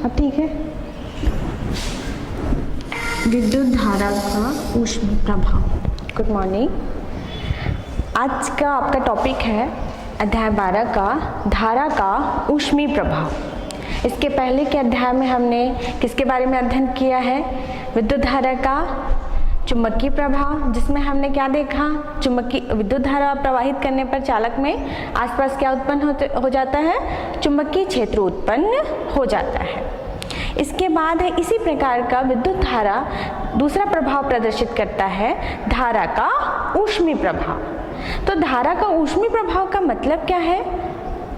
अब ठीक है। विद्युत धारा का ऊष्मीय प्रभाव। Good morning. आज का आपका टॉपिक है अध्याय 12 का धारा का ऊष्मीय प्रभाव। इसके पहले के अध्याय में हमने किसके बारे में अध्ययन किया है? विद्युत धारा का चुंबकीय प्रभाव, जिसमें हमने क्या देखा? चुंबकीय विद्युत धारा प्रवाहित करने पर चालक में आसपास क्या उत्पन्न हो जाता है? चुंबकीय क्षेत्र उत्पन्न हो जाता है। इसके बाद है इसी प्रकार का विद्युत धारा दूसरा प्रभाव प्रदर्शित करता है, धारा का ऊष्मीय प्रभाव। तो धारा का ऊष्मीय प्रभाव का मतलब क्या है?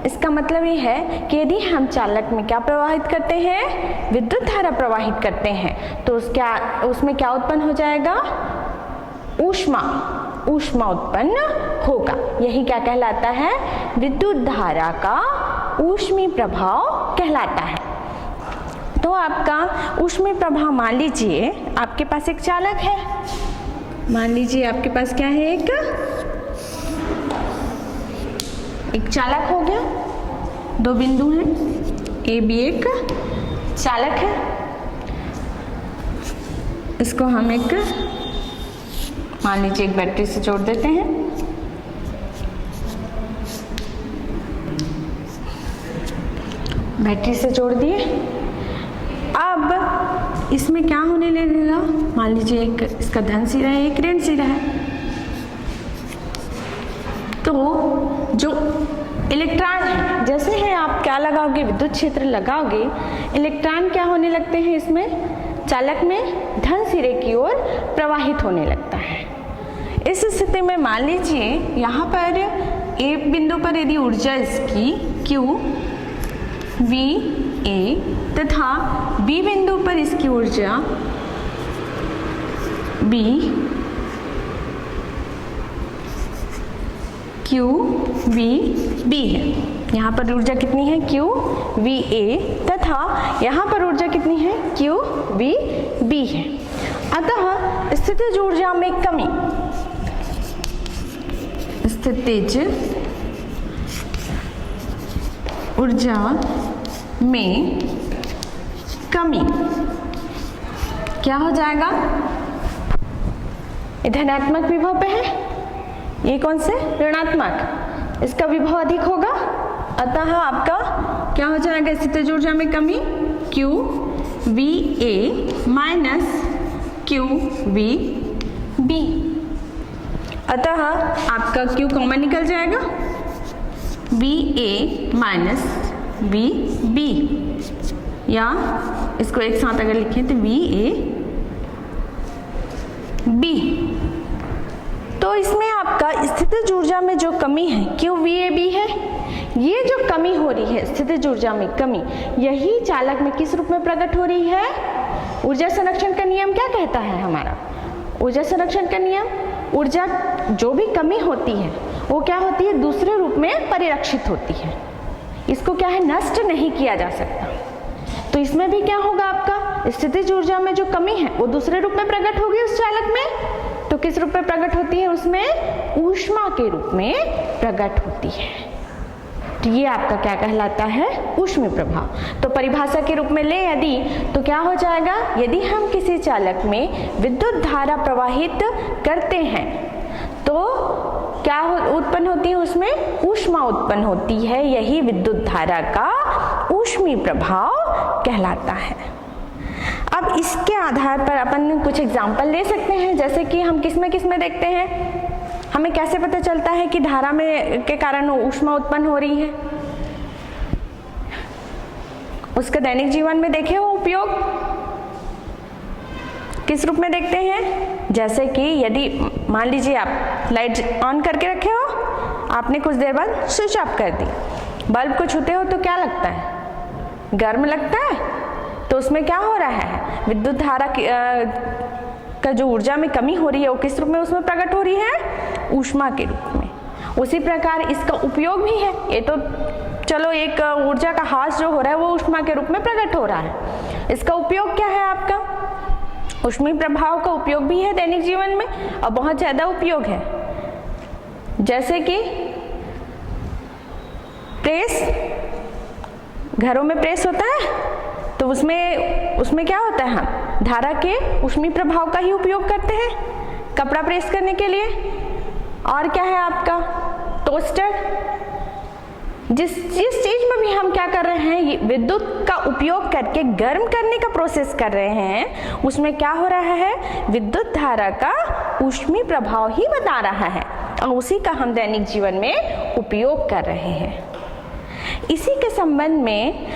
इसका मतलब ये है कि यदि हम चालक में क्या प्रवाहित करते हैं? विद्युत धारा प्रवाहित करते हैं, तो उसमें क्या उत्पन्न हो जाएगा? ऊष्मा उत्पन्न होगा। यही क्या कहलाता है? विद्युत धारा का ऊष्मीय प्रभाव कहलाता है। तो आपका ऊष्मीय प्रभाव, मान लीजिए आपके पास एक चालक है। मान लीजिए आपके पास क्या है? एक चालक हो गया, दो बिंदु हैं, ए बी एक चालक है। इसको हम एक मान लीजिए एक बैटरी से जोड़ देते हैं। बैटरी से जोड़ दिए। अब इसमें क्या होने लगेगा? मान लीजिए एक इसका धन सिरा है, एक ऋण सिरा है। तो जो इलेक्ट्रॉन है, जैसे है आप क्या लगाओगे? विद्युत क्षेत्र लगाओगे, इलेक्ट्रॉन क्या होने लगते हैं? इसमें चालक में धन सिरे की ओर प्रवाहित होने लगता है। इस स्थिति में मान लीजिए यहाँ पर ए बिंदु पर यदि ऊर्जा इसकी Q V A तथा B बिंदु पर इसकी ऊर्जा B Q V B है। यहाँ पर ऊर्जा कितनी है? Q V A तथा यहाँ पर ऊर्जा कितनी है? Q V B है। अतः स्थितिज ऊर्जा में कमी, स्थितिज ऊर्जा में कमी क्या हो जाएगा? धनात्मक विभव पे है, ये कौन से? ऋणात्मक। इसका विभव अधिक होगा, अतः आपका क्या हो जाएगा? स्थितिज ऊर्जा में कमी Q V A minus Q V B। अतः आपका Q कॉमन निकल जाएगा, V A minus V B, या इसको एक साथ अगर लिखें तो V A B। तो इसमें आपका स्थितिज ऊर्जा में जो कमी है Q V A B है, ये जो कमी हो रही है स्थितिज ऊर्जा में कमी, यही चालक में किस रूप में प्रकट हो रही है? ऊर्जा संरक्षण का नियम क्या कहता है हमारा? ऊर्जा संरक्षण का नियम, ऊर्जा जो भी कमी होती है वो क्या होती है? दूसरे रूप में परिरक्षित होती है। इसको क्या है? नष्ट नहीं किया जा सकता। तो इसमें भी क्या होगा? आपका स्थितिज ऊर्जा में जो कमी है वो दूसरे रूप में प्रकट होगी उस चालक में। तो किस रूप में प्रकट होती है? उसमें ऊष्मा के रूप में प्रकट होती है। तो ये आपका क्या कहलाता है? ऊष्मीय प्रभाव। तो परिभाषा के रूप में ले यदि, तो क्या हो जाएगा? यदि हम किसी चालक में विद्युत धारा प्रवाहित करते हैं तो क्या उत्पन्न होती है? उसमें ऊष्मा उत्पन्न होती है। यही विद्युत धारा का ऊष्मीय प्रभाव कहलाता है। अब इसके आधार पर अपन कुछ एग्जाम्पल ले सकते हैं, जैसे कि हम किसमें देखते हैं? हमें कैसे पता चलता है कि धारा में के कारण ऊष्मा उत्पन्न हो रही है? उसका दैनिक जीवन में देखे हो उपयोग किस रूप में देखते हैं? जैसे कि यदि मान लीजिए आप लाइट ऑन करके रखे हो, आपने कुछ देर बाद स्विच ऑफ कर दी, बल्ब को छूते हो तो क्या लगता है? गर्म लगता है। तो उसमें क्या हो रहा है? विद्युत धारा का जो ऊर्जा में कमी हो रही है वो किस रूप में उसमें प्रकट हो रही है? ऊष्मा के रूप में। उसी प्रकार इसका उपयोग भी है। ये तो चलो एक ऊर्जा का हास जो हो रहा है वो ऊष्मा के रूप में प्रकट हो रहा है। इसका उपयोग क्या है? आपका ऊष्मीय प्रभाव का उपयोग भी है दैनिक जीवन में और बहुत ज्यादा उपयोग है। जैसे कि प्रेस, घरों में प्रेस होता है तो उसमें क्या होता है, हम धारा के ऊष्मीय प्रभाव का ही उपयोग करते हैं कपड़ा प्रेस करने के लिए। और क्या है आपका टोस्टर। जिस चीज में भी हम क्या कर रहे हैं, विद्युत का उपयोग करके गर्म करने का प्रोसेस कर रहे हैं, उसमें क्या हो रहा है, विद्युत धारा का ऊष्मीय प्रभाव ही बता रहा है और उसी का हम दैनिक जीवन में उपयोग कर रहे हैं। इसी के संबंध में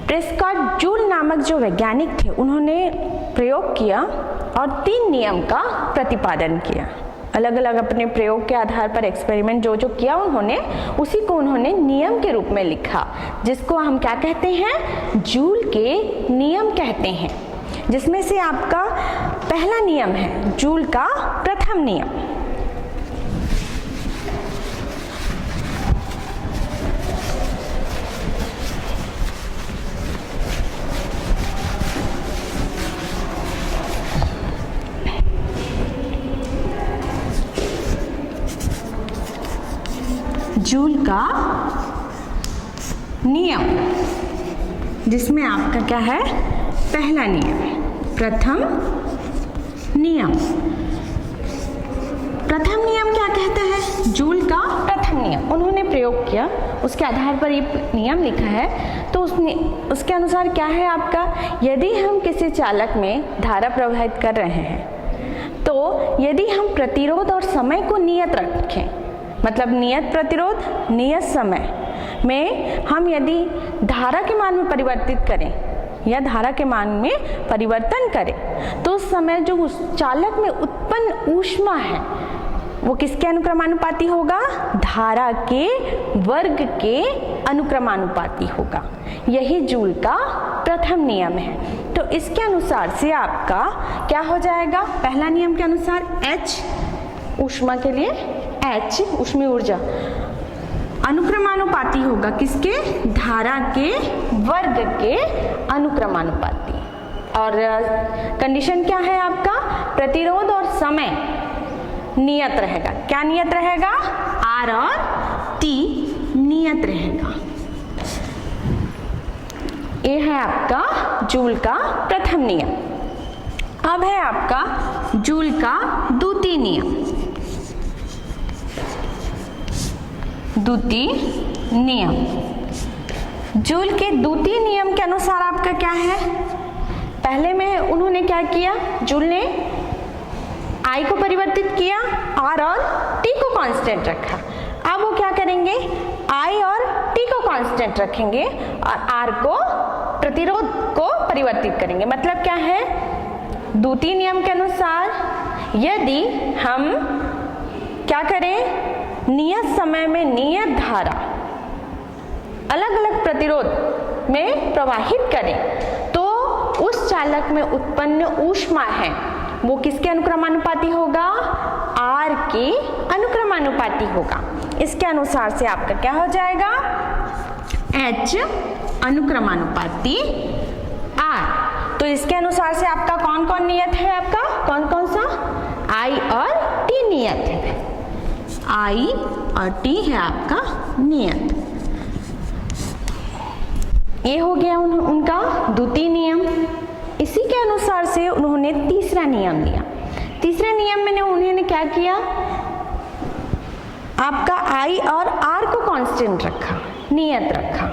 प्रेस्कॉट जूल नामक जो वैज्ञानिक थे, उन्होंने प्रयोग किया और 3 नियम का प्रतिपादन किया। अलग अलग अपने प्रयोग के आधार पर एक्सपेरिमेंट जो किया उन्होंने, उसी को उन्होंने नियम के रूप में लिखा, जिसको हम क्या कहते हैं, जूल के नियम कहते हैं। जिसमें से आपका पहला नियम है जूल का प्रथम नियम। जूल का नियम, जिसमें आपका क्या है, पहला नियम, प्रथम नियम। प्रथम नियम क्या कहता है, जूल का प्रथम नियम उन्होंने प्रयोग किया, उसके आधार पर ये नियम लिखा है। तो उसके अनुसार क्या है आपका, यदि हम किसी चालक में धारा प्रवाहित कर रहे हैं, तो यदि हम प्रतिरोध और समय को नियत रखें, मतलब नियत प्रतिरोध नियत समय में हम यदि धारा के मान में परिवर्तित करें या धारा के मान में परिवर्तन करें, तो उस समय जो उस चालक में उत्पन्न ऊष्मा है वो किसके अनुक्रमानुपाती होगा, धारा के वर्ग के अनुक्रमानुपाती होगा। यही जूल का प्रथम नियम है। तो इसके अनुसार से आपका क्या हो जाएगा, पहला नियम के अनुसार H ऊष्मा के लिए H ऊष्मीय ऊर्जा अनुक्रमानुपाती होगा किसके, धारा के वर्ग के अनुक्रमानुपाती। और कंडीशन क्या है आपका, प्रतिरोध और समय नियत रहेगा। क्या नियत रहेगा, R और T नियत रहेगा। ये है आपका जूल का प्रथम नियम। अब है आपका जूल का द्वितीय नियम। द्वितीय नियम, जूल के द्वितीय नियम के अनुसार आपका क्या है, पहले में उन्होंने क्या किया, जूल ने I को परिवर्तित किया, R और T को कांस्टेंट रखा। अब वो क्या करेंगे, I और T को कांस्टेंट रखेंगे और R को प्रतिरोध को परिवर्तित करेंगे। मतलब क्या है, द्वितीय नियम के अनुसार यदि हम क्या करें, नियत समय में नियत धारा अलग अलग प्रतिरोध में प्रवाहित करें, तो उस चालक में उत्पन्न ऊष्मा है वो किसके अनुक्रमानुपाती होगा, R के अनुक्रमानुपाती होगा। इसके अनुसार से आपका क्या हो जाएगा, H अनुक्रमानुपाती R। तो इसके अनुसार से आपका कौन कौन नियत है, आपका कौन कौन सा, I और T नियत है। I और T है आपका नियत। ये हो गया उनका द्वितीय नियम। इसी के अनुसार से उन्होंने तीसरा नियम लिया। तीसरे नियम में उन्होंने क्या किया, आपका I और R को कांस्टेंट रखा, नियत रखा,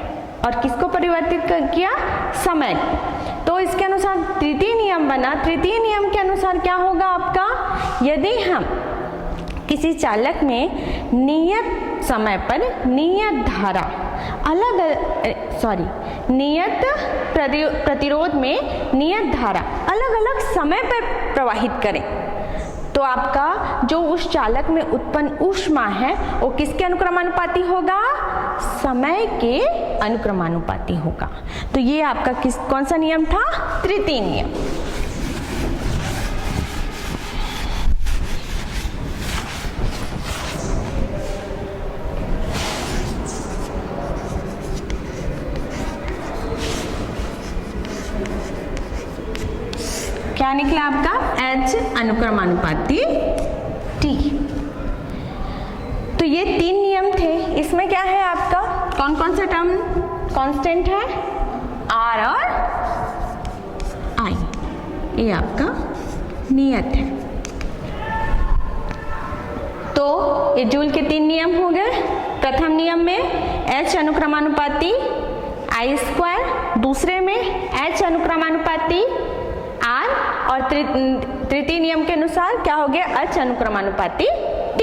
और किसको परिवर्तित किया, समय। तो इसके अनुसार तृतीय नियम बना। तृतीय नियम के अनुसार क्या होगा आपका, यदि हम किसी चालक में नियत समय पर नियत धारा नियत प्रतिरोध में नियत धारा अलग अलग समय पर प्रवाहित करें, तो आपका जो उस चालक में उत्पन्न ऊष्मा है वो किसके अनुक्रमानुपाती होगा, समय के अनुक्रमानुपाती होगा। तो ये आपका कौन सा नियम था, तृतीय नियम। क्या निकला आपका, H अनुक्रमानुपाती T। तो ये 3 नियम थे। इसमें क्या है आपका, कौन कौन सा टर्म कांस्टेंट है, R और ये आपका नियत है। तो ये जूल के 3 नियम हो गए। प्रथम नियम में H अनुक्रमानुपाती I स्क्वायर, दूसरे में H अनुक्रमानुपाती R, और तृतीय नियम के अनुसार क्या हो गया, H अनुक्रमानुपाती T।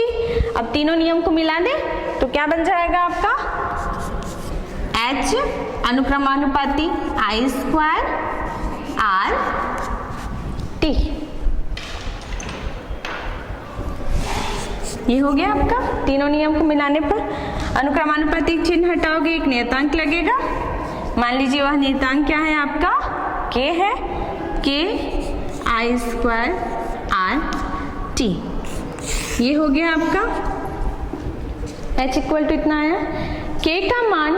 अब तीनों नियम को मिला दें तो क्या बन जाएगा आपका, H अनुक्रमानुपाती I square R T। ये हो गया आपका। तीनों नियम को मिलाने पर अनुक्रमानुपाती चिन्ह हटाओगे, एक नियतांक लगेगा। मान लीजिए वह नियतांक क्या है आपका, K है, K I square R T। ये हो गया आपका। H इक्वल टू इतना आया। K का मान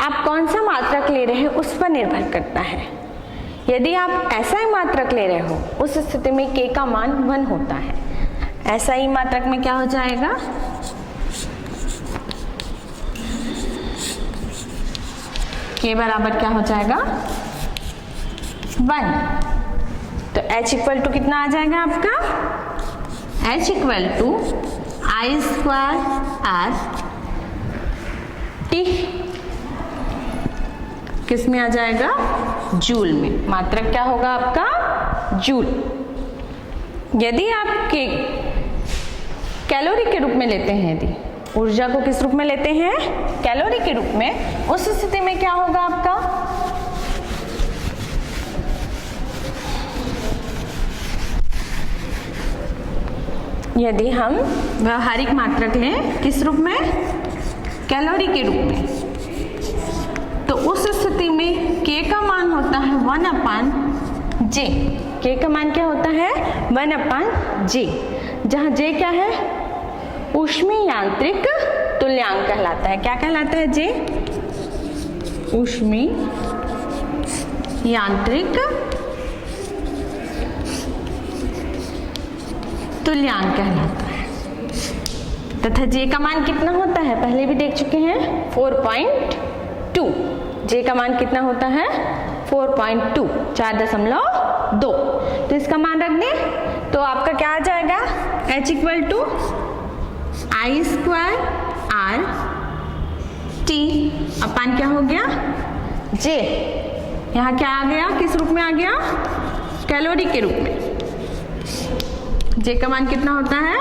आप कौन सा मात्रक ले रहे हैं उस पर निर्भर करता है। यदि आप SI मात्रक ले रहे हो उस स्थिति में K का मान 1 होता है। SI मात्रक में क्या हो जाएगा, K बराबर क्या हो जाएगा 1। तो H इक्वल टू कितना आ जाएगा आपका, H equal to I square R T। किस में आ जाएगा, जूल में। मात्रक क्या होगा आपका, जूल। यदि आप कैलोरी के रूप में लेते हैं, यदि ऊर्जा को किस रूप में लेते हैं, कैलोरी के रूप में, उस स्थिति में क्या होगा आपका, यदि हम व्यवहारिक मात्रक लें किस रूप में, कैलोरी के रूप में, तो उस स्थिति में K का मान होता है 1/J। K का मान क्या होता है, 1/J, जहाँ J क्या है, ऊष्मीय यांत्रिक तुल्यांक कहलाता है। क्या कहलाता है J, ऊष्मीय यांत्रिक तुल्यांक कहलाता है। तथा J का मान कितना होता है, पहले भी देख चुके हैं, 4.2। J का मान कितना होता है, 4.2, 4.2। तो इसका मान रख दें तो आपका क्या आ जाएगा, H equal to I square R T upon क्या हो गया, J। यहाँ क्या आ गया, किस रूप में आ गया, कैलोरी के रूप में। J का मान कितना होता है,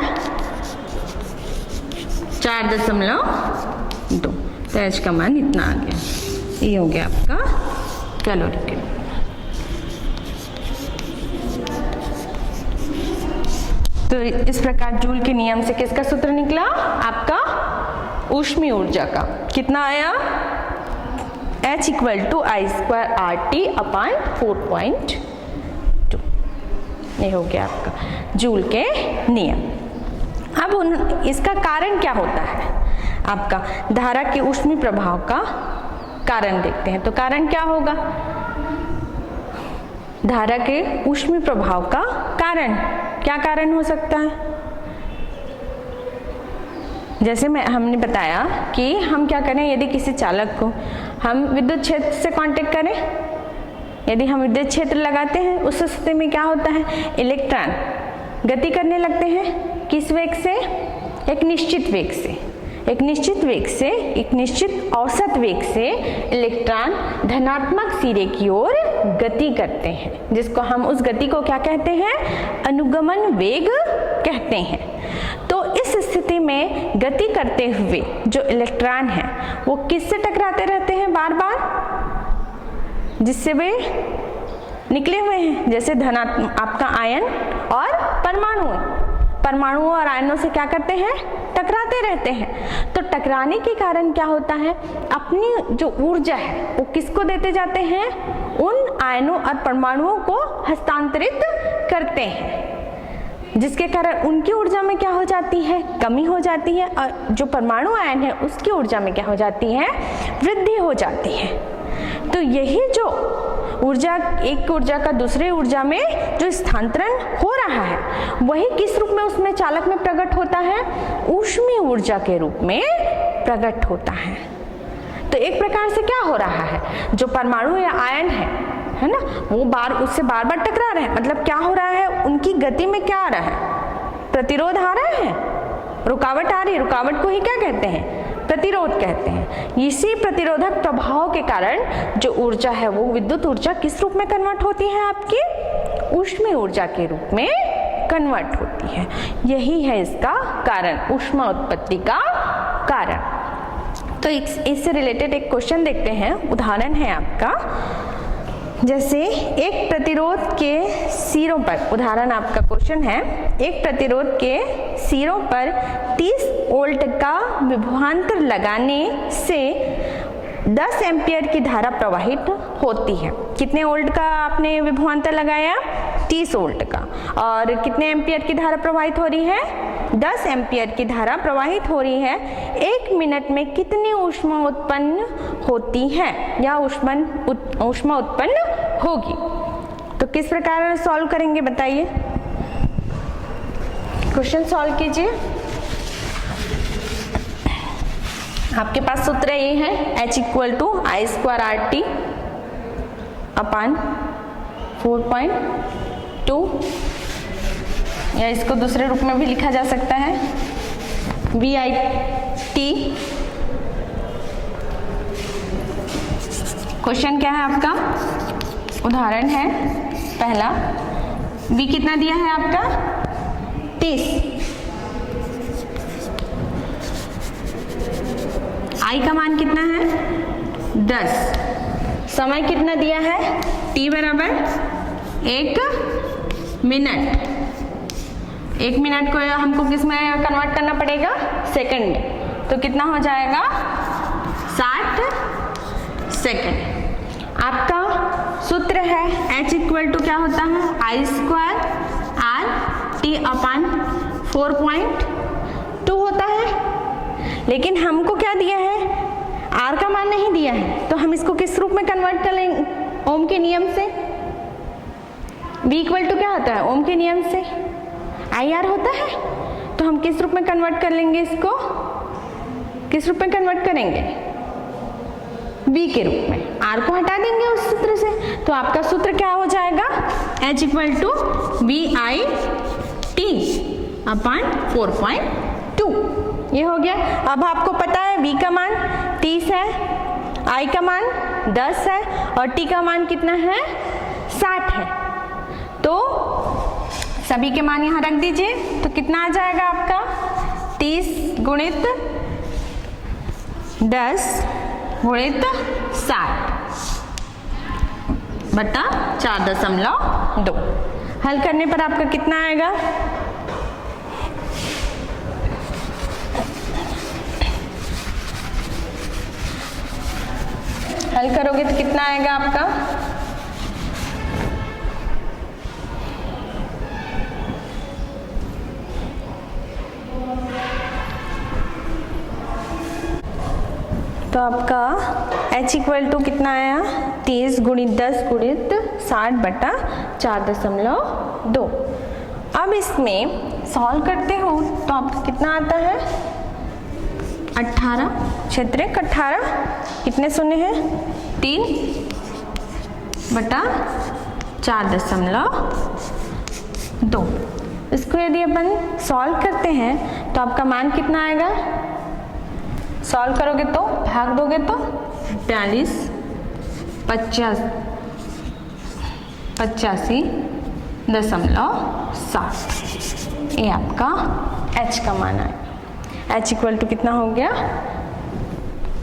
4.2। तो H का मान इतना आ गया। ये हो गया आपका कैलोरी के रूप में। तो इस प्रकार जूल के नियम से किसका सूत्र निकला, आपका ऊष्मीय ऊर्जा का। कितना आया, H equal to I square RT upon 4.2। ये हो गया आपका जूल के नियम। अब इसका कारण क्या होता है, आपका धारा के ऊष्मीय प्रभाव का कारण देखते हैं। तो कारण क्या होगा, धारा के ऊष्मीय प्रभाव का कारण क्या कारण हो सकता है, जैसे हमने बताया कि हम क्या करें, यदि किसी चालक को हम विद्युत क्षेत्र से कांटेक्ट करें, यदि हम विद्युत क्षेत्र लगाते हैं उस स्थिति में क्या होता है, इलेक्ट्रॉन गति करने लगते हैं। किस वेग से, एक निश्चित वेग से, एक निश्चित वेग से, एक निश्चित औसत वेग से इलेक्ट्रॉन धनात्मक सिरे की ओर गति करते हैं, जिसको हम उस गति को क्या कहते हैं, अनुगमन वेग कहते हैं। तो इस स्थिति में गति करते हुए जो इलेक्ट्रॉन है वो किससे टकराते रहते हैं बार बार, जिससे वे निकले हुए हैं, जैसे धनात्मक आपका आयन और परमाणुओं और आयनों से क्या करते हैं, टकराते रहते हैं। तो टकराने के कारण क्या होता है, अपनी जो ऊर्जा है वो किसको देते जाते हैं, उन आयनों और परमाणुओं को हस्तांतरित करते हैं, जिसके कारण उनकी ऊर्जा में क्या हो जाती है, कमी हो जाती है, और जो परमाणु आयन है उसकी ऊर्जा में क्या हो जाती है, वृद्धि हो जाती है। तो यही जो ऊर्जा, एक ऊर्जा का दूसरे ऊर्जा में जो स्थानांतरण हो रहा है, वही किस रूप में उसमें चालक में प्रकट होता है, ऊष्मीय ऊर्जा के रूप में प्रकट होता है। तो एक प्रकार से क्या हो रहा है, जो परमाणु या आयन है है ना, वो उससे बार बार टकरा रहे हैं, मतलब क्या हो रहा है, उनकी गति में क्या आ रहा है, प्रतिरोध आ रहा है, रुकावट आ रही है। रुकावट को ही क्या कहते हैं, प्रतिरोध कहते हैं। इसी प्रतिरोधक प्रभाव के कारण जो ऊर्जा है वो विद्युत ऊर्जा किस रूप में कन्वर्ट होती है, आपकी ऊष्मीय ऊर्जा के रूप में कन्वर्ट होती है। यही है इसका कारण, ऊष्मा उत्पत्ति का कारण। तो इससे रिलेटेड एक क्वेश्चन देखते हैं, उदाहरण है आपका, जैसे एक प्रतिरोध के सिरों पर, उदाहरण आपका क्वेश्चन है, एक प्रतिरोध के सिरों पर 30 वोल्ट का विभवांतर लगाने से 10 एम्पियर की धारा प्रवाहित होती है। कितने वोल्ट का आपने विभवांतर लगाया, 30 वोल्ट का, और कितने एम्पियर की धारा प्रवाहित हो रही है, 10 एम्पियर की धारा प्रवाहित हो रही है। 1 मिनट में कितनी ऊष्मा उत्पन्न होती है या ऊष्मा उत्पन्न होगी। तो किस प्रकार सॉल्व करेंगे बताइए, क्वेश्चन सॉल्व कीजिए। आपके पास सूत्र ये है, H = I² RT अपान 4.2, या इसको दूसरे रूप में भी लिखा जा सकता है VIT। क्वेश्चन क्या है आपका, उदाहरण है पहला, V कितना दिया है आपका 30, I का मान कितना है 10, समय कितना दिया है T बराबर 1 मिनट। 1 मिनट को हमको किस में कन्वर्ट करना पड़ेगा, सेकंड में, तो कितना हो जाएगा 60 सेकंड। आपका सूत्र है H = क्या होता है, I² RT अपान 4.2 होता है। लेकिन हमको क्या दिया है, R का मान नहीं दिया है, तो हम इसको किस रूप में कन्वर्ट कर लेंगे, ओम के नियम से। V = क्या होता है, ओम के नियम से IR होता है, तो हम किस रूप में कन्वर्ट कर लेंगे, इसको किस रूप में कन्वर्ट करेंगे, V के रूप में। R को हटा देंगे उस सूत्र से, तो आपका सूत्र क्या हो जाएगा, H = VIT अपान 4.2, ये हो गया। अब आपको पता है V का मान 30 है, I का मान 10 है और T का मान कितना है 60 है। तो सभी के मान यहाँ रख दीजिए, तो कितना आ जाएगा आपका 30 × 10 × 60 बटा 4.2। हल करने पर आपका कितना आएगा, हल करोगे तो कितना आएगा आपका, तो आपका H = कितना आया 30 × 10 × 60 बटा 4.2। अब इसमें सॉल्व करते हो तो आपको कितना आता है 18, क्षेत्रक 18, कितने शून्य हैं 3 बटा 4.2। इसको यदि अपन सॉल्व करते हैं तो आपका मान कितना आएगा, सॉल्व करोगे तो भाग दोगे तो 42 85.7, ये आपका H का मान है। H = कितना हो गया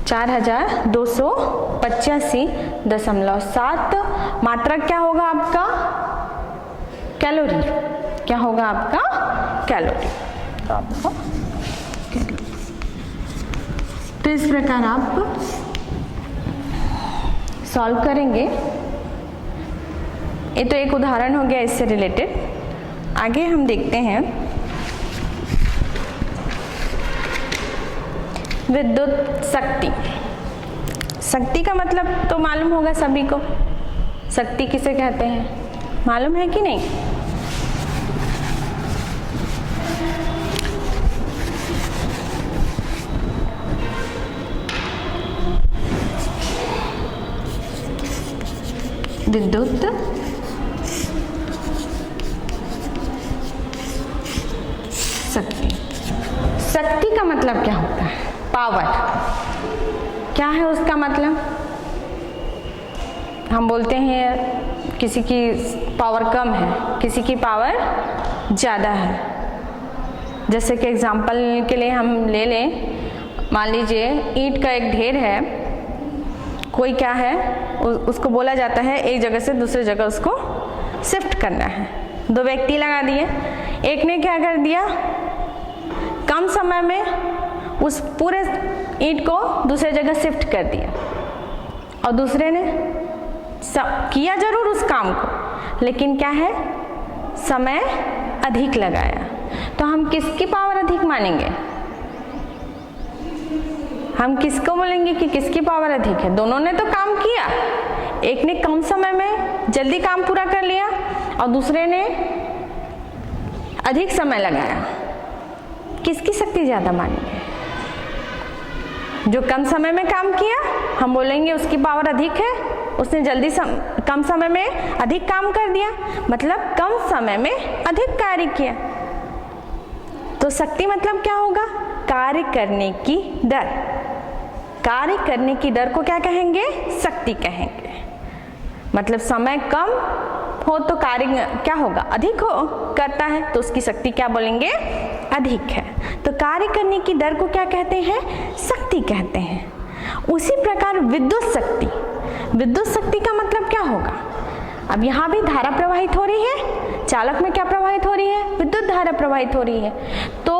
4285.7। मात्रा क्या होगा आपका, कैलोरी, क्या होगा आपका कैलोरी, तो आपका कैलोरी। तो इस प्रकार आप सॉल्व करेंगे। ये तो एक उदाहरण हो गया इससे रिलेटेड। आगे हम देखते हैं विद्युत शक्ति। शक्ति का मतलब तो मालूम होगा सभी को, शक्ति किसे कहते हैं, मालूम है कि नहीं। विद्युत शक्ति। शक्ति का मतलब क्या होता है? पावर। क्या है उसका मतलब? हम बोलते हैं किसी की पावर कम है, किसी की पावर ज़्यादा है। जैसे कि एग्जाम्पल के लिए हम ले लें, मान लीजिए ईंट का एक ढेर है, कोई क्या है उसको बोला जाता है एक जगह से दूसरी जगह उसको शिफ्ट करना है। दो व्यक्ति लगा दिए, एक ने क्या कर दिया, कम समय में उस पूरे ईंट को दूसरी जगह शिफ्ट कर दिया, और दूसरे ने किया जरूर उस काम को, लेकिन क्या है, समय अधिक लगाया। तो हम किसकी पावर अधिक मानेंगे? हम किसको बोलेंगे कि किसकी पावर अधिक है? दोनों ने तो काम किया, एक ने कम समय में जल्दी काम पूरा कर लिया और दूसरे ने अधिक समय लगाया। किसकी शक्ति ज्यादा मानेंगे? जो कम समय में काम किया, हम बोलेंगे उसकी पावर अधिक है, उसने जल्दी कम समय में अधिक काम कर दिया, मतलब कम समय में अधिक कार्य किया। तो शक्ति मतलब क्या होगा? कार्य करने की दर। कार्य करने की दर को क्या कहेंगे? शक्ति कहेंगे। मतलब समय कम हो तो कार्य क्या होगा? अधिक हो करता है, तो उसकी शक्ति क्या बोलेंगे? अधिक है। तो कार्य करने की दर को क्या कहते हैं? शक्ति कहते हैं। उसी प्रकार विद्युत शक्ति, विद्युत शक्ति का मतलब क्या होगा? अब यहाँ भी धारा प्रवाहित हो रही है, चालक में क्या प्रवाहित हो रही है? विद्युत धारा प्रवाहित हो रही है। तो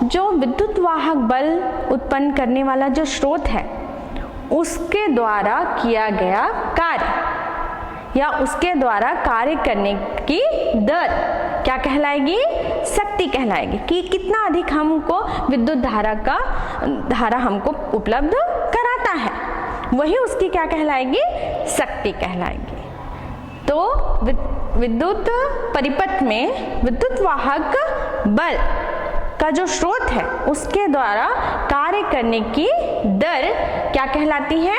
जो विद्युत वाहक बल उत्पन्न करने वाला जो स्रोत है, उसके द्वारा किया गया कार्य या उसके द्वारा कार्य करने की दर क्या कहलाएगी? शक्ति कहलाएगी। कि कितना अधिक हमको विद्युत धारा हमको उपलब्ध कराता है, वही उसकी क्या कहलाएगी? शक्ति कहलाएगी। तो विद्युत परिपथ में विद्युत वाहक बल का जो स्रोत है, उसके द्वारा कार्य करने की दर क्या कहलाती है?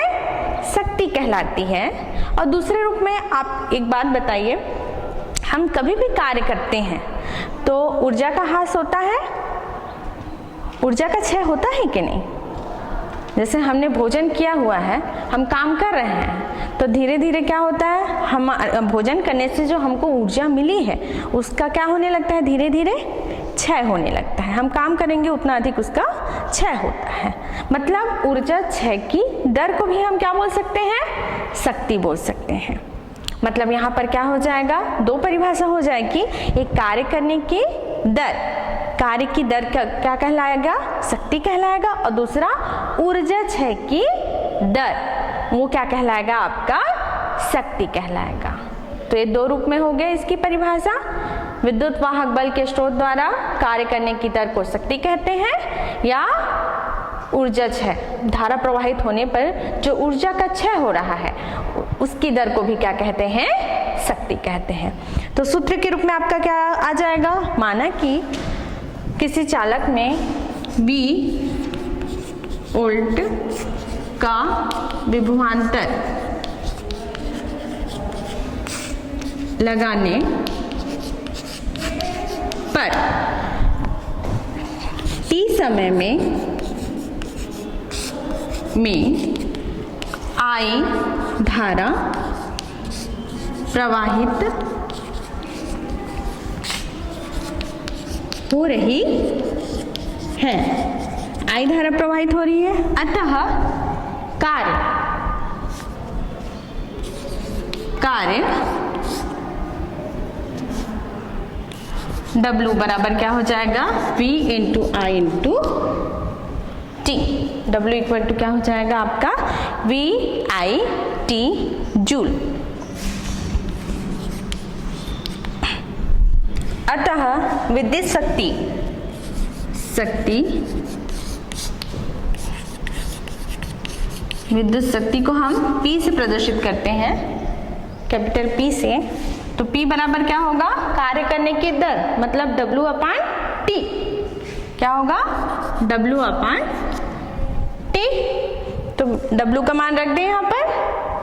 शक्ति कहलाती है। और दूसरे रूप में आप एक बात बताइए, हम कभी भी कार्य करते हैं तो ऊर्जा का ह्रास होता है, ऊर्जा का क्षय होता है कि नहीं? जैसे हमने भोजन किया हुआ है, हम काम कर रहे हैं, तो धीरे धीरे क्या होता है, हम भोजन करने से जो हमको ऊर्जा मिली है उसका क्या होने लगता है? धीरे धीरे क्षय होने लगता है। हम काम करेंगे उतना अधिक उसका क्षय होता है। मतलब ऊर्जा क्षय की दर को भी हम क्या बोल सकते हैं? शक्ति बोल सकते हैं। मतलब यहाँ पर क्या हो जाएगा? दो परिभाषा हो जाएगी। एक कार्य करने की दर, कार्य की दर क्या कहलाएगा? शक्ति कहलाएगा। और दूसरा ऊर्जा क्षय की दर, वो क्या कहलाएगा? आपका शक्ति कहलाएगा। तो ये दो रूप में हो गए इसकी परिभाषा। विद्युत वाहक बल के स्रोत द्वारा कार्य करने की दर को शक्ति कहते हैं, या ऊर्जा क्षय, धारा प्रवाहित होने पर जो ऊर्जा का क्षय हो रहा है उसकी दर को भी क्या कहते हैं? शक्ति कहते हैं। तो सूत्र के रूप में आपका क्या आ जाएगा? माना कि किसी चालक में V वोल्ट का विभवांतर लगाने पर T समय में I धारा प्रवाहित हो रही है, I धारा प्रवाहित हो रही है। अतः कार्य W बराबर क्या हो जाएगा? V into I into T। W equal to क्या हो जाएगा आपका? V I T joule. अतः विद्युत शक्ति को हम P से प्रदर्शित करते हैं, कैपिटल P से। तो P बराबर क्या होगा? कार्य करने की दर, मतलब W अपान T। क्या होगा? W अपान T। तो W का मान रख दें यहाँ पर,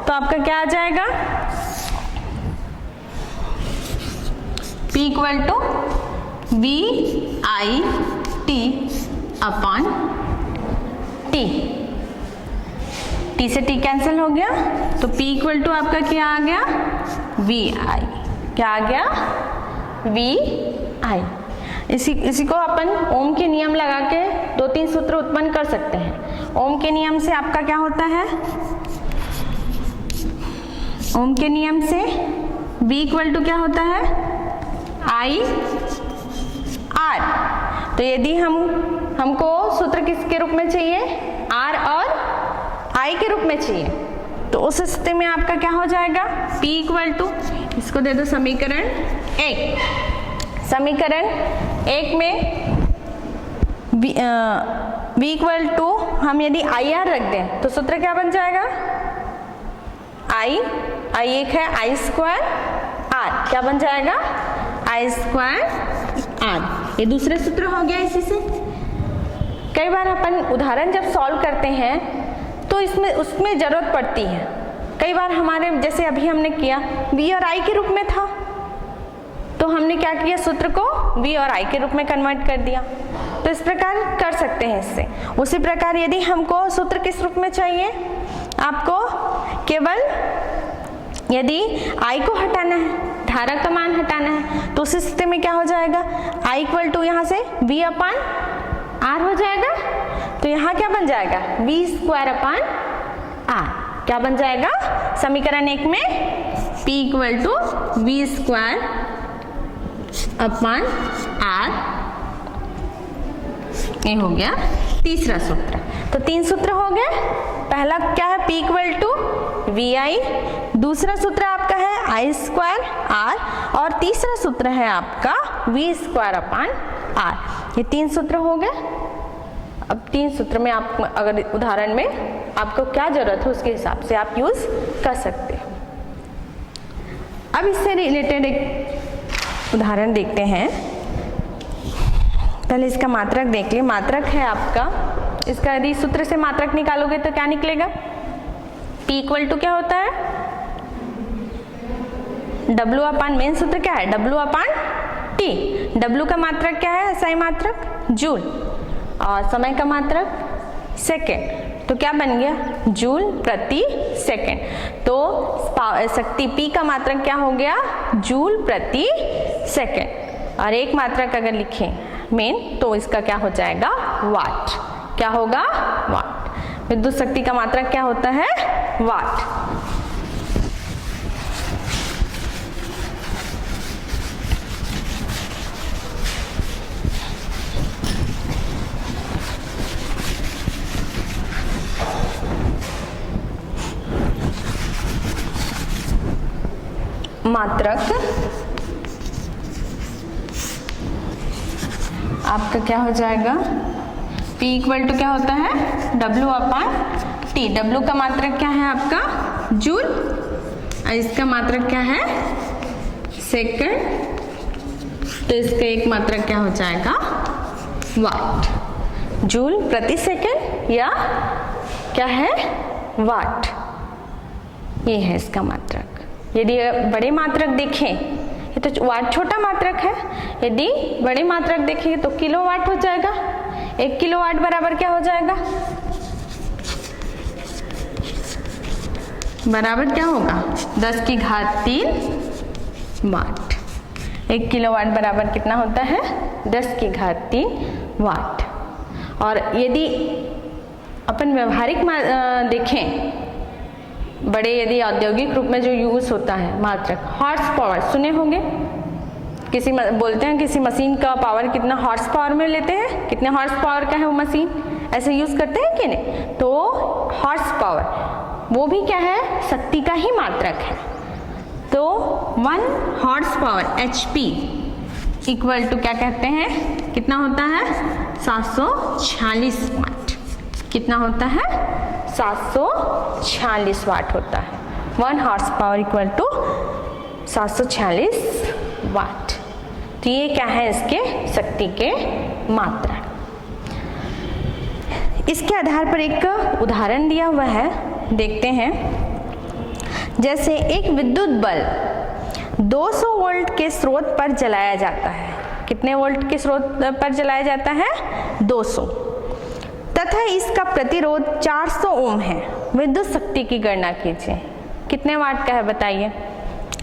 तो आपका क्या आ जाएगा? P equal to V I T upon T. T से टी कैंसिल हो गया, तो P इक्वल टू आपका क्या आ गया, वी आई। क्या आ गया, वी आई। इसी को अपन ओम के नियम लगा के 2-3 सूत्र उत्पन्न कर सकते हैं। ओम के नियम से आपका क्या होता है, ओम के नियम से V इक्वल टू क्या होता है, आई आर। तो यदि हमको सूत्र किसके रूप में चाहिए, आर और आई के रूप में चाहिए, तो उस स्थिति में आपका क्या हो जाएगा, P इक्वल टू, इसको दे दो समीकरण 1। समीकरण 1 में V इक्वल टू हम यदि आई आर रख दें तो सूत्र क्या बन जाएगा, आई एक है आई स्क्वायर आर, क्या बन जाएगा, आई स्क्वायर आर। ये दूसरे सूत्र हो गया। इसी से कई बार अपन उदाहरण जब सॉल्व करते हैं तो उसमें जरूरत पड़ती है। कई बार हमारे जैसे अभी हमने किया V और I के रूप में था, तो हमने क्या किया, सूत्र को V और I के रूप में कन्वर्ट कर दिया। तो इस प्रकार कर सकते हैं इससे। उसी प्रकार यदि हमको सूत्र किस रूप में चाहिए, आपको केवल यदि I को हटाना है, धारा का मान हटाना है, तो उस स्थिति में क्या हो जाएगा, I इक्वल टू यहाँ से V अपान R हो जाएगा। तो यहाँ क्या बन जाएगा, V स्क्वायर अपान R। क्या बन जाएगा, समीकरण 1 में P equal to V square upon R। ये हो गया तीसरा सूत्र। तो 3 सूत्र हो गए। पहला क्या है, P इक्वल टू वी आई, दूसरा सूत्र आपका है आई स्क्वायर आर, और तीसरा सूत्र है आपका V स्क्वायर अपॉन R। ये 3 सूत्र हो गए। अब 3 सूत्र में आप अगर उदाहरण में आपको क्या जरूरत है उसके हिसाब से आप यूज कर सकते हो। अब इससे रिलेटेड एक उदाहरण देखते हैं। पहले इसका मात्रक देख लिया। मात्रक है आपका, इसका यदि सूत्र से मात्रक निकालोगे तो क्या निकलेगा, P इक्वल टू क्या होता है, W अपान, मेन सूत्र क्या है, W अपान T। W का मात्रक क्या है, SI मात्रक जूल, और समय का मात्रक सेकेंड। तो क्या बन गया, जूल प्रति सेकेंड। तो शक्ति P का मात्रक क्या हो गया, जूल प्रति सेकेंड। और एक मात्रक अगर लिखें मेन, तो इसका क्या हो जाएगा, वाट। क्या होगा, वाट। विद्युत शक्ति का मात्रक क्या होता है, वाट। मात्रक आपका क्या हो जाएगा, P इक्वल टू क्या होता है, W अपान T। W का मात्रक क्या है आपका, जूल, और इसका मात्रक क्या है, सेकंड। तो इसका एक मात्रक क्या हो जाएगा, वाट। जूल प्रति सेकंड या क्या है, वाट। ये है इसका मात्रक। यदि बड़े मात्रक देखें, ये तो वाट छोटा मात्रक है, यदि बड़े मात्रक देखेंगे तो किलोवाट हो जाएगा। 1 किलोवाट बराबर क्या हो जाएगा, बराबर क्या होगा, 10 की घात 3 वाट। 1 किलोवाट बराबर कितना होता है, 10 की घात 3 वाट। और यदि अपन व्यवहारिक देखें, बड़े यदि औद्योगिक रूप में जो यूज होता है मात्रक, हॉर्स पावर सुने होंगे, बोलते हैं किसी मशीन का पावर कितना हॉर्स पावर में लेते हैं, कितने हॉर्स पावर का है वो मशीन, ऐसे यूज करते हैं कि नहीं। तो हॉर्स पावर वो भी क्या है, शक्ति का ही मात्रक है। तो 1 horsepower HP equal to क्या कहते हैं, कितना होता है, 746 वाट। कितना होता है, 746 वाट होता है। 1 हॉर्स पावर इक्वल टू 746 वाट। तो ये क्या है, इसके शक्ति के मात्रा। इसके आधार पर एक उदाहरण दिया हुआ है, देखते हैं। जैसे एक विद्युत बल्ब 200 वोल्ट के स्रोत पर जलाया जाता है। कितने वोल्ट के स्रोत पर जलाया जाता है? 200, तथा इसका प्रतिरोध 400 ओम है। विद्युत शक्ति की गणना कीजिए। कितने वाट का है बताइए।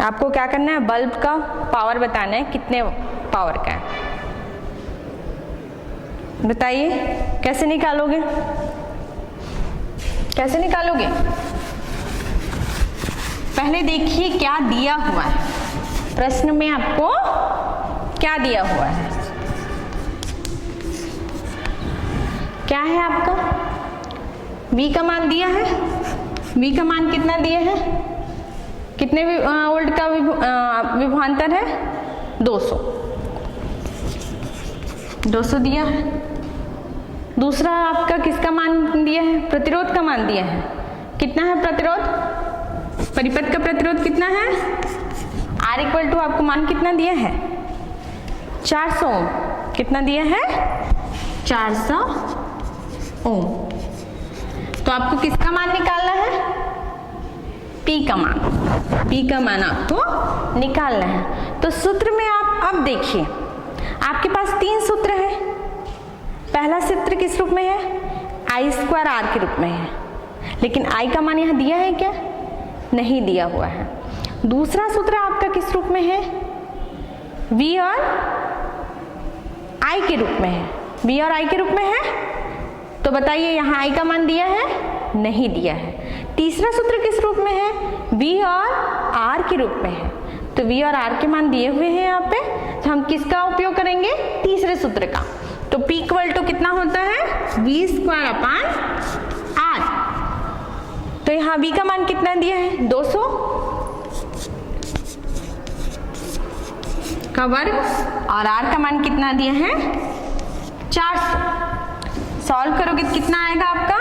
आपको क्या करना है? बल्ब का पावर बताना है, कितने पावर का है बताइए। कैसे निकालोगे? कैसे निकालोगे? पहले देखिए क्या दिया हुआ है प्रश्न में, आपको क्या दिया हुआ है। क्या है आपका? V का मान दिया है। V का मान कितना दिया है? कितने वोल्ट का विभवांतर है? 200 दिया है। दूसरा आपका किसका मान दिया है? प्रतिरोध का मान दिया है। कितना है प्रतिरोध? परिपथ का प्रतिरोध कितना है? R इक्वल टू आपको मान कितना दिया है? 400 ओम। कितना दिया है? 400 ओम। तो आपको किसका मान निकालना है? P का मान। P का मान आपको निकालना है। तो सूत्र में आप अब देखिए, आपके पास 3 सूत्र है। पहला सूत्र किस रूप में है? I स्क्वायर R के रूप में है, लेकिन I का मान यहाँ दिया है क्या? नहीं दिया हुआ है। दूसरा सूत्र आपका किस रूप में है? V और I के रूप में है। V और I के रूप में है, तो बताइए यहाँ I का मान दिया है? नहीं दिया है। तीसरा सूत्र किस रूप में है? V और R के रूप में है, तो V और R के मान दिए हुए हैं यहाँ पे, तो हम किसका उपयोग करेंगे? तीसरे सूत्र का। तो P इक्वल टू कितना होता है? V square upon R। तो यहाँ V का मान कितना दिया है? 200 का वर्ग, और R का मान कितना दिया है? 400। सॉल्व करोगे तो कितना आएगा आपका?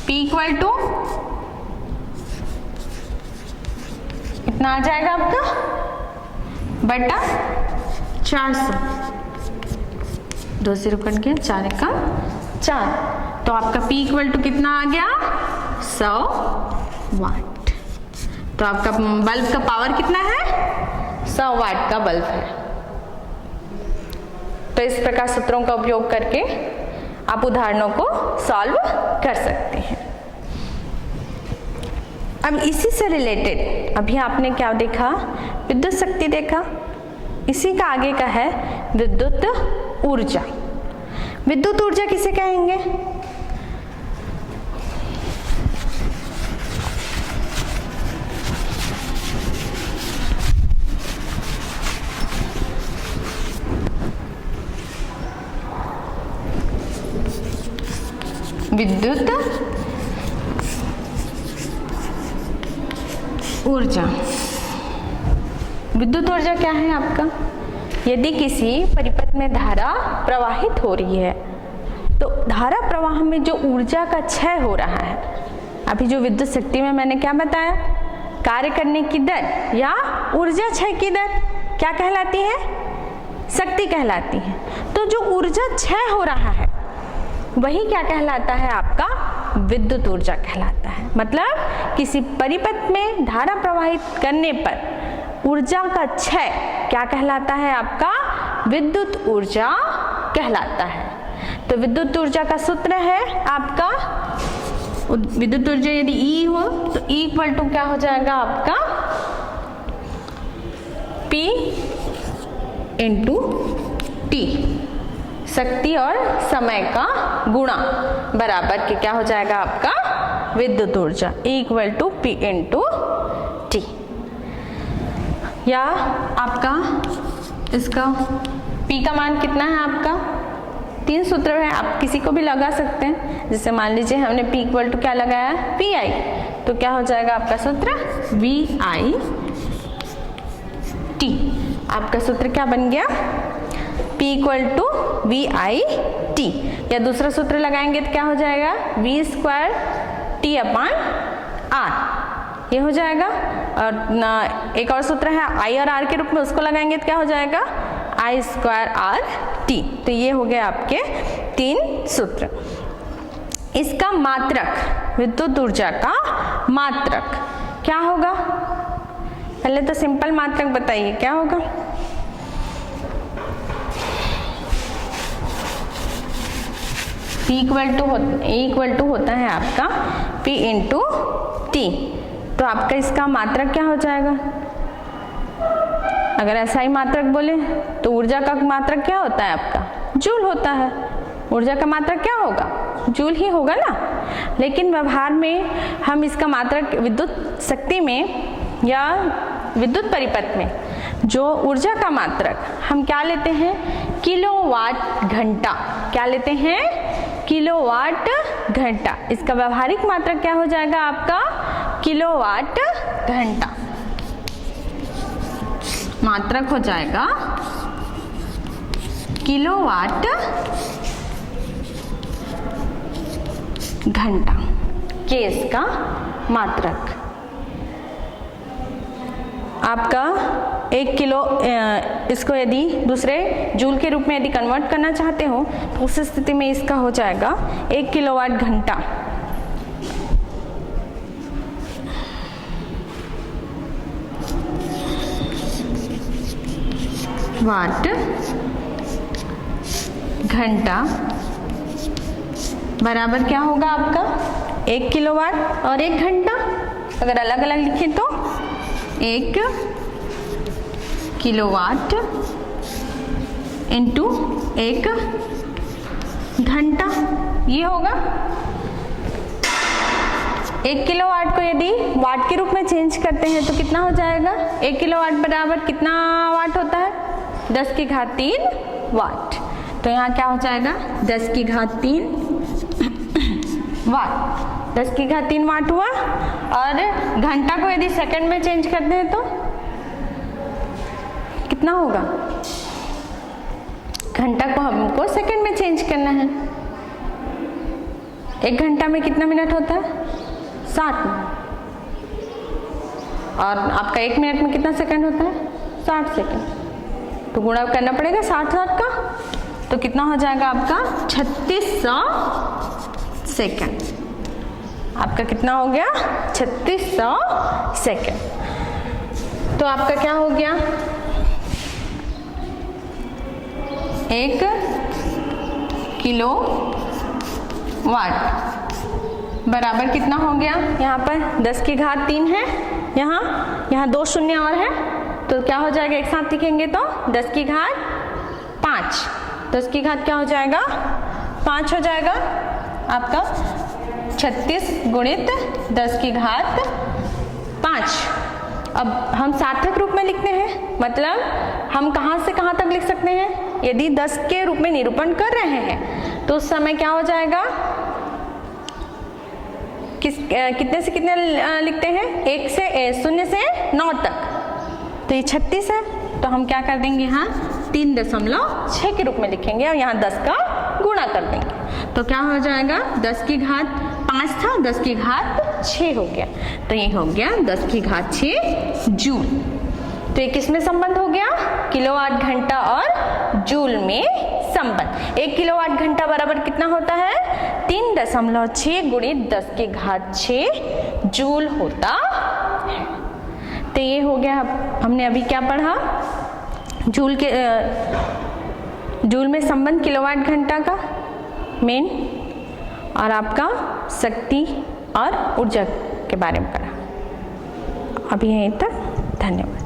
P इक्वल टू कितना आ जाएगा आपका? बटा 400। 2 0 कट गया, 4 का 4। तो आपका P इक्वल टू कितना आ गया? 100 वाट। तो आपका बल्ब का पावर कितना है? 100 वाट का बल्ब है। तो इस प्रकार सूत्रों का उपयोग करके आप उदाहरणों को सॉल्व कर सकते हैं। अब इसी से रिलेटेड अभी आपने क्या देखा? विद्युत शक्ति देखा। इसी का आगे का है विद्युत ऊर्जा। विद्युत ऊर्जा किसे कहेंगे? विद्युत ऊर्जा। विद्युत ऊर्जा क्या है आपका? यदि किसी परिपथ में धारा प्रवाहित हो रही है, तो धारा प्रवाह में जो ऊर्जा का क्षय हो रहा है, अभी जो विद्युत शक्ति में मैंने क्या बताया? कार्य करने की दर या ऊर्जा क्षय की दर क्या कहलाती है? शक्ति कहलाती है। तो जो ऊर्जा क्षय हो रहा है वही क्या कहलाता है? आपका विद्युत ऊर्जा कहलाता है। मतलब किसी परिपथ में धारा प्रवाहित करने पर ऊर्जा का क्षय क्या कहलाता है? आपका विद्युत ऊर्जा कहलाता है। तो विद्युत ऊर्जा का सूत्र है आपका, विद्युत ऊर्जा यदि E हो तो E इक्वल टू क्या हो जाएगा आपका? P into T। शक्ति और समय का गुणा बराबर के क्या हो जाएगा आपका? विद्युत ऊर्जा। E equal to P into T। या आपका इसका P का मान कितना है आपका? 3 सूत्र है, आप किसी को भी लगा सकते हैं। जैसे मान लीजिए हमने P इक्वल टू क्या लगाया? PI। तो क्या हो जाएगा आपका सूत्र? VI T। आपका सूत्र क्या बन गया? P equal to VI T। या दूसरा सूत्र लगाएंगे तो क्या हो जाएगा? V स्क्वायर T अपान R, ये हो जाएगा। और एक और सूत्र है I और R के रूप में, उसको लगाएंगे तो क्या हो जाएगा? I square R T। तो ये हो गए आपके 3 सूत्र। इसका मात्रक, विद्युत ऊर्जा का मात्रक क्या होगा? पहले तो सिंपल मात्रक बताइए क्या होगा। इक्वल टू होता है आपका P इंटू टी। तो आपका इसका मात्रक क्या हो जाएगा, अगर ऐसा ही मात्रक बोले तो ऊर्जा का मात्रक क्या होता है आपका, जूल होता है। ऊर्जा का मात्रक क्या होगा, जूल ही होगा ना। लेकिन व्यवहार में हम इसका मात्रक विद्युत शक्ति में या विद्युत परिपथ में जो ऊर्जा का मात्रक हम क्या लेते हैं, किलोवाट घंटा। क्या लेते हैं, किलोवाट घंटा। इसका व्यवहारिक मात्रक क्या हो जाएगा आपका, किलोवाट घंटा। मात्रक हो जाएगा किलोवाट घंटा, ये इसका मात्रक। आपका 1 किलो, इसको यदि दूसरे जूल के रूप में यदि कन्वर्ट करना चाहते हो तो उस स्थिति में इसका हो जाएगा 1 किलोवाट घंटा। वाट घंटा बराबर क्या होगा आपका, 1 किलोवाट और 1 घंटा। अगर अलग अलग लिखें तो 1 किलोवाट इंटू 1 घंटा, ये होगा। 1 किलोवाट को यदि वाट के रूप में चेंज करते हैं तो कितना हो जाएगा, 1 किलोवाट बराबर कितना वाट होता है, 10 की घात 3 वाट। तो यहाँ क्या हो जाएगा, 10 की घात 3 वाट। 10 की घात 3 वाट हुआ। और घंटा को यदि सेकंड में चेंज करते हैं तो कितना होगा, घंटा को हमको सेकंड में चेंज करना है। 1 घंटा में कितना मिनट होता है, 60 मिनट। और आपका 1 मिनट में कितना सेकंड होता है, 60 सेकंड। तो गुणा करना पड़ेगा 60 का, तो कितना हो जाएगा आपका 3600 सेकंड। आपका कितना हो गया, 3600 सेकंड। तो आपका क्या हो गया, 1 किलो वाट बराबर कितना हो गया, यहाँ पर 10 की घात 3 है, यहाँ 2 शून्य और है, तो क्या हो जाएगा, एक साथ लिखेंगे तो 10 की घात 5। 10 की घात क्या हो जाएगा, 5 हो जाएगा आपका। 36 गुणित 10 की घात 5। अब हम सार्थक रूप में लिखते हैं, मतलब हम कहाँ से कहाँ तक लिख सकते हैं। यदि 10 के रूप में निरूपण कर रहे हैं तो उस समय क्या हो जाएगा, कितने से कितने लिखते हैं, 1 से 0 से 9 तक। तो ये 36 है, तो हम क्या कर देंगे, यहाँ 3.6 के रूप में लिखेंगे और यहाँ 10 का गुणा कर देंगे। तो क्या हो जाएगा, 10 की घात 5 था, 10 की घात 6 हो गया। तो ये हो गया 10 की घात 6 जूल। तो ये किस में संबंध हो गया, किलोवाट घंटा और जूल में संबंध। 1 किलोवाट घंटा बराबर कितना होता है, 3.6 गुणित 10 की घात 6 जूल होता है। तो ये हो गया, हमने अभी क्या पढ़ा, जूल में संबंध किलोवाट घंटा का मेन, और आपका शक्ति और ऊर्जा के बारे में पढ़ा। अभी यहीं तक, धन्यवाद।